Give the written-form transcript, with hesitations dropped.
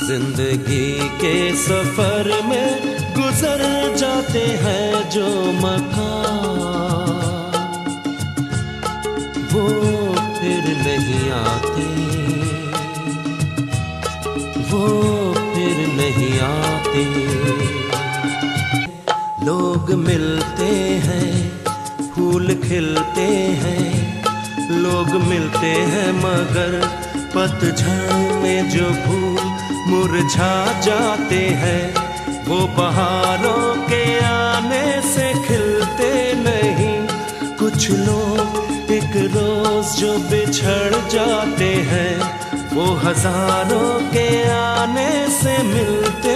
जिंदगी के सफर में गुजर जाते हैं जो मकान, वो फिर नहीं आते, वो फिर नहीं आते। लोग मिलते हैं, फूल खिलते हैं, लोग मिलते हैं, मगर पतझड़ में जो फूल मुरझा जाते हैं, वो बहारों के आने से खिलते नहीं। कुछ लोग एक रोज जो बिछड़ जाते हैं, वो हजारों के आने से मिलते